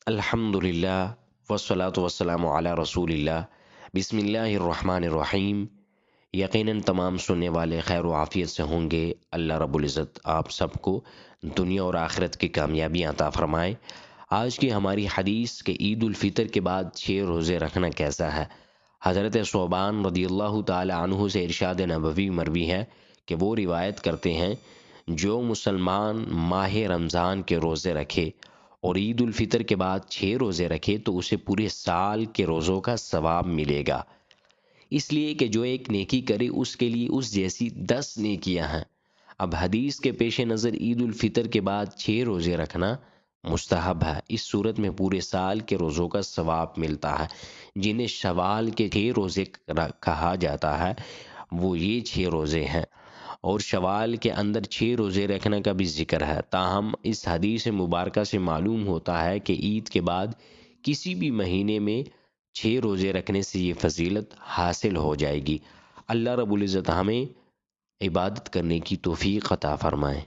الحمدللہ والصلاة والسلام علی رسول اللہ۔ بسم اللہ الرحمن الرحیم۔ یقیناً تمام سننے والے خیر و عافیت سے ہوں گے۔ اللہ رب العزت آپ سب کو دنیا اور آخرت کی کامیابی عطا فرمائے۔ آج کی ہماری حدیث کہ عید الفطر کے بعد 6 روزے رکھنا کیسا ہے۔ حضرت ثوبان رضی اللہ تعالی عنہ سے ارشاد نبوی مروی ہے کہ وہ روایت کرتے ہیں، جو مسلمان ماہ رمضان کے روزے رکھے اور عید الفطر کے بعد 6 روزے رکھے تو اسے پورے سال کے روزوں کا ثواب ملے گا، اس لیے کہ جو ایک نیکی کرے اس کے لیے اس جیسی 10 نیکیاں ہیں۔ اب حدیث کے پیش نظر عید الفطر کے بعد 6 روزے رکھنا مستحب ہے۔ اس صورت میں پورے سال کے روزوں کا ثواب ملتا ہے۔ جنہیں شوال کے 6 روزے کہا جاتا ہے وہ یہ 6 روزے ہیں، اور شوال کے اندر 6 روزے رکھنے کا بھی ذکر ہے۔ تاہم اس حدیث مبارکہ سے معلوم ہوتا ہے کہ عید کے بعد کسی بھی مہینے میں 6 روزے رکھنے سے یہ فضیلت حاصل ہو جائے گی۔ اللہ رب العزت ہمیں عبادت کرنے کی توفیق عطا فرمائے۔